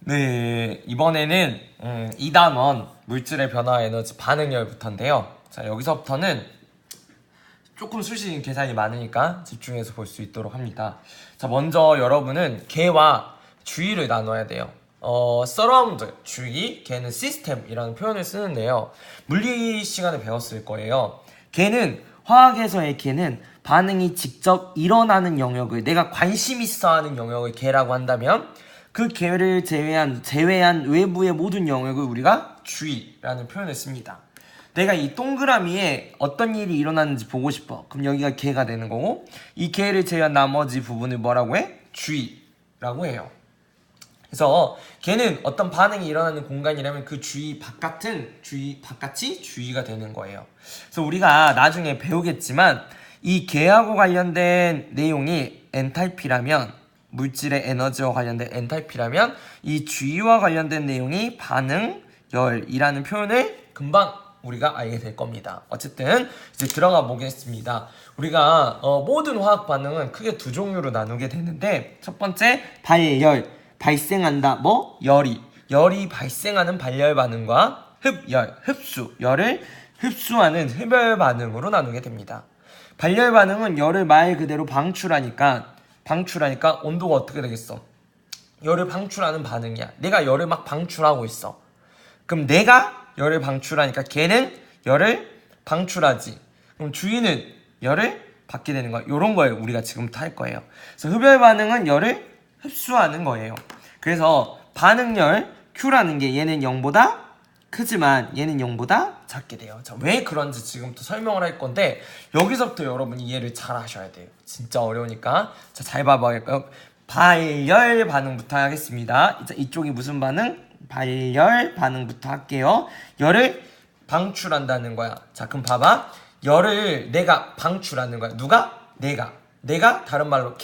네, 이번에는 2단원 물질의 변화 에너지 반응열부터인데요. 자, 여기서부터는 조금 수시 계산이 많으니까 집중해서 볼 수 있도록 합니다. 자, 먼저 여러분은 개와 주의를 나눠야 돼요. surround, 주의, 개는 system이라는 표현을 쓰는데요. 물리 시간에 배웠을 거예요. 개는 화학에서의 개는 반응이 직접 일어나는 영역을, 내가 관심 있어 하는 영역을 개라고 한다면 그 개를 제외한 외부의 모든 영역을 우리가 주의라는 표현을 씁니다. 내가 이 동그라미에 어떤 일이 일어나는지 보고 싶어. 그럼 여기가 개가 되는 거고, 이 개를 제외한 나머지 부분을 뭐라고 해? 주의라고 해요. 그래서 개는 어떤 반응이 일어나는 공간이라면 그 주의 바깥이 주의가 되는 거예요. 그래서 우리가 나중에 배우겠지만 이 개하고 관련된 내용이 엔탈피라면, 물질의 에너지와 관련된 엔탈피라면, 이 주의와 관련된 내용이 반응열이라는 표현을 금방 우리가 알게 될 겁니다. 어쨌든 이제 들어가 보겠습니다. 우리가 모든 화학 반응은 크게 두 종류로 나누게 되는데, 첫 번째 발열, 발생한다, 열이 발생하는 발열 반응과 흡수, 열을 흡수하는 흡열 반응으로 나누게 됩니다. 발열 반응은 열을 말 그대로 방출하니까 온도가 어떻게 되겠어? 열을 방출하는 반응이야. 내가 열을 막 방출하고 있어. 그럼 내가 열을 방출하니까 걔는 열을 방출하지. 그럼 주인은 열을 받게 되는 거야. 이런 걸 우리가 지금부터 할 거예요. 그래서 흡열 반응은 열을 흡수하는 거예요. 그래서 반응열 Q라는 게 얘는 0보다 크지만 얘는 0보다 작게 돼요. 자, 왜 그런지 지금부터 설명을 할 건데, 여기서부터 여러분이 이해를 잘 하셔야 돼요. 진짜 어려우니까. 자, 잘 봐봐요. 발열 반응부터 하겠습니다. 이쪽이 무슨 반응? 발열 반응부터 할게요. 열을 방출한다는 거야. 자, 그럼 봐봐. 열을 내가 방출하는 거야. 누가? 내가 다른 말로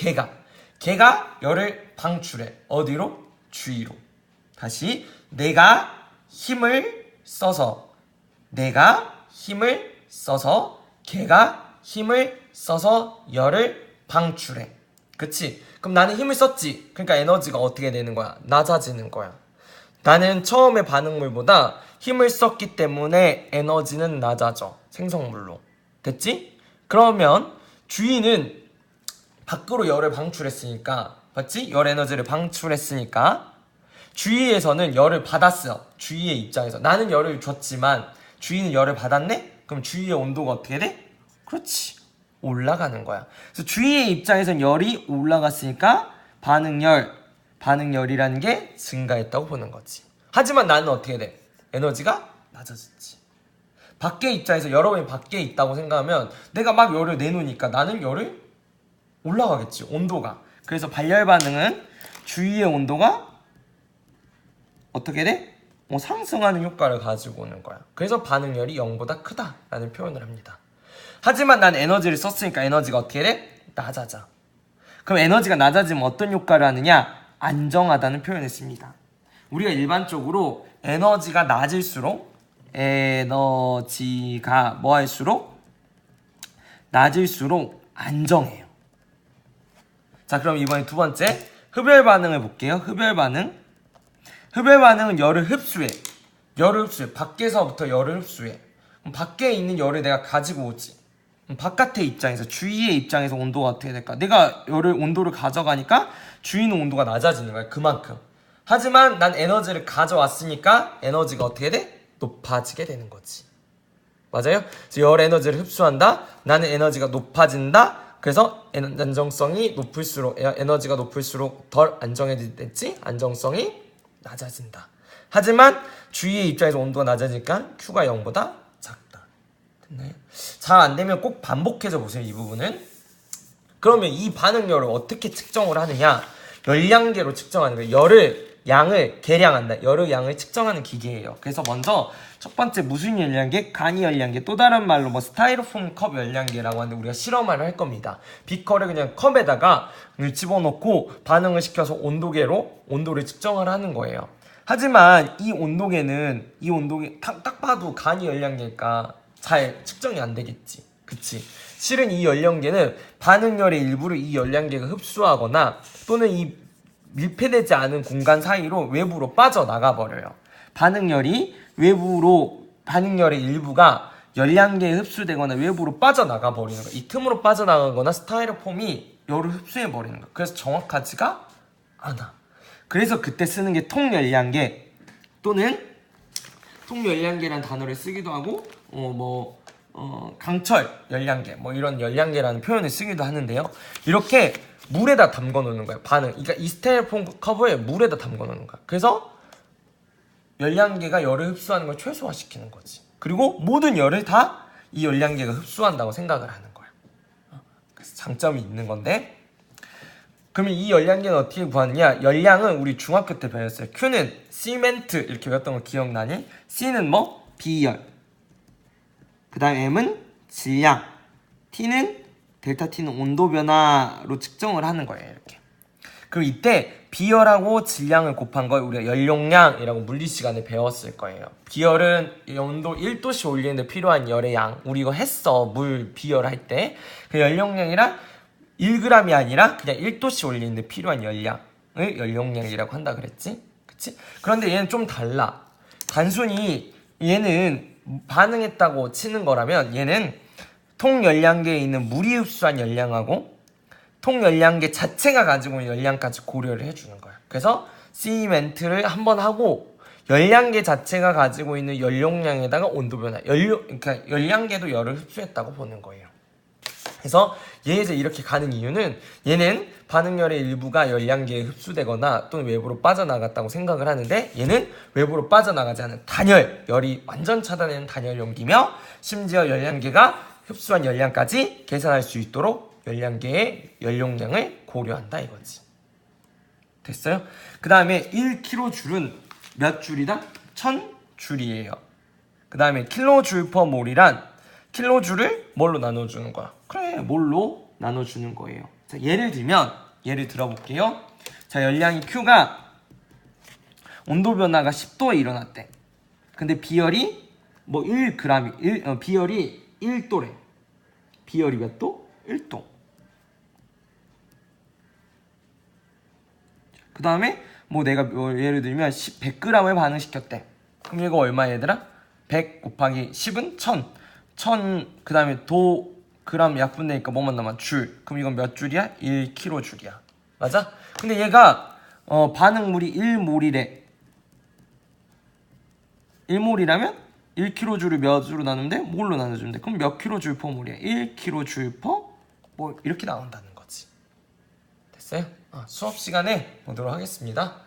걔가 열을 방출해. 어디로? 주위로. 다시, 내가 힘을 써서 걔가 힘을 써서 열을 방출해. 그치? 그럼 나는 힘을 썼지. 그러니까 에너지가 어떻게 되는 거야? 낮아지는 거야. 나는 처음에 반응물보다 힘을 썼기 때문에 에너지는 낮아져. 생성물로. 됐지? 그러면 주위는 밖으로 열을 방출했으니까, 맞지? 열 에너지를 방출했으니까 주위에서는 열을 받았어. 주위의 입장에서 나는 열을 줬지만 주위는 열을 받았네? 그럼 주위의 온도가 어떻게 돼? 그렇지, 올라가는 거야. 그래서 주위의 입장에선 열이 올라갔으니까 반응열이라는 게 증가했다고 보는 거지. 하지만 나는 어떻게 돼? 에너지가 낮아졌지. 밖의 입장에서 여러분이 밖에 있다고 생각하면 내가 막 열을 내놓으니까 나는 열을 올라가겠지, 온도가. 그래서 발열 반응은 주위의 온도가 어떻게 돼? 상승하는 효과를 가지고 오는 거야. 그래서 반응열이 0보다 크다라는 표현을 합니다. 하지만 난 에너지를 썼으니까 에너지가 어떻게 돼? 낮아져. 그럼 에너지가 낮아지면 어떤 효과를 하느냐? 안정하다는 표현을 씁니다. 우리가 일반적으로 에너지가 낮을수록 낮을수록 안정해요. 자, 그럼 이번에 두 번째 흡열 반응을 볼게요. 흡열 반응은 열을 흡수해. 밖에서부터 열을 흡수해. 그럼 밖에 있는 열을 내가 가지고 오지. 바깥의 입장에서, 주위의 입장에서 온도가 어떻게 될까? 내가 온도를 가져가니까 주위는 온도가 낮아지는 거야. 그만큼. 하지만 난 에너지를 가져왔으니까 에너지가 어떻게 돼? 높아지게 되는 거지. 맞아요? 그래서 열 에너지를 흡수한다. 나는 에너지가 높아진다. 그래서 안정성이 높을수록, 에너지가 높을수록 덜 안정해지겠지? 안정성이 낮아진다. 하지만 주위의 입장에서 온도가 낮아지니까 Q가 0보다 작다. 됐나요? 잘 안되면 꼭 반복해서 보세요, 이 부분은. 그러면 이 반응열을 어떻게 측정을 하느냐? 열량계로 측정하는 거예요. 계량한다. 열의 양을 측정하는 기계예요. 그래서 먼저 첫 번째 무슨 열량계? 간이 열량계. 또 다른 말로 스타이로폼 컵 열량계라고 하는데, 우리가 실험을 할 겁니다. 비커를 그냥 컵에다가 집어넣고 반응을 시켜서 온도를 측정을 하는 거예요. 하지만 이 온도계 딱 봐도 간이 열량계니까 잘 측정이 안 되겠지. 그치? 실은 이 열량계는 반응열의 일부를 이 열량계가 흡수하거나, 또는 이 밀폐되지 않은 공간 사이로 외부로 빠져나가 버려요. 반응열이 반응열의 일부가 열량계에 흡수되거나 외부로 빠져나가 버리는 거예요. 이 틈으로 빠져나가거나 스타이로폼이 열을 흡수해 버리는 거예요. 그래서 정확하지가 않아. 그래서 그때 쓰는 게 통열량계 또는 통열량계라는 단어를 쓰기도 하고 강철 열량계 이런 열량계라는 표현을 쓰기도 하는데요. 이렇게 물에다 담궈 놓는 거예요. 그러니까 이 스타이로폼 커버에 물에다 담궈 놓는 거야. 그래서 열량계가 열을 흡수하는 걸 최소화시키는 거지. 그리고 모든 열을 다 이 열량계가 흡수한다고 생각을 하는 거야. 그래서 장점이 있는 건데, 그러면 이 열량계는 어떻게 구하느냐? 열량은 우리 중학교 때 배웠어요. Q는 시멘트 이렇게 배웠던 거 기억나니? C는 비열, 그 다음에 M은 질량, 델타 T는 온도 변화로 측정을 하는 거예요. 이렇게. 그리고 이때 비열하고 질량을 곱한 걸 우리가 열용량이라고 물리 시간에 배웠을 거예요. 비열은 온도 1도씨 올리는데 필요한 열의 양. 우리 이거 했어. 물 비열할 때. 그 열용량이랑 1g이 아니라 그냥 1도씨 올리는데 필요한 열량을 열용량이라고 한다 그랬지? 그치? 그런데 얘는 좀 달라. 단순히 얘는 반응했다고 치는 거라면 얘는 통열량계에 있는 물이 흡수한 열량하고 통열량계 자체가 가지고 있는 열량까지 고려를 해주는 거야. 그래서 시멘트를 한번 하고 열량계 자체가 가지고 있는 열용량에다가 온도 변화, 그러니까 열량계도 열을 흡수했다고 보는 거예요. 그래서 얘 이제 이렇게 가는 이유는 얘는 반응열의 일부가 열량계에 흡수되거나 또는 외부로 빠져나갔다고 생각을 하는데 얘는 외부로 빠져나가지 않은 단열, 열이 완전 차단되는 단열 용기며 심지어 열량계가 흡수한 열량까지 계산할 수 있도록 열량계의 열용량을 고려한다 이거지. 됐어요? 그 다음에 1kJ은 몇 줄이다? 1000줄이에요. 그 다음에 kJ/몰이란 킬로줄을 뭘로 나눠주는 거야? 그래, 몰로 나눠주는 거예요. 자, 예를 들어볼게요. 자, 열량이 Q가 온도 변화가 10도에 일어났대. 근데 비열이 1g, 비열이 1도래. 비열이 몇 도? 1도. 그 다음에 내가 예를 들면 100g을 반응시켰대. 그럼 이거 얼마 얘들아? 100 곱하기 10은 1000. 그 다음에 그람 약분되니까 뭐만 남아? 줄. 그럼 이건 몇 줄이야? 1kJ이야. 맞아? 근데 얘가 반응물이 1몰이래. 1몰이라면 1kJ를 몇 줄로 나누면 돼? 몰로 나눠주면 돼. 그럼 몇 kJ/몰이야? 1kJ/몰 이렇게 나온다는 거지. 됐어요? 수업 시간에 보도록 하겠습니다.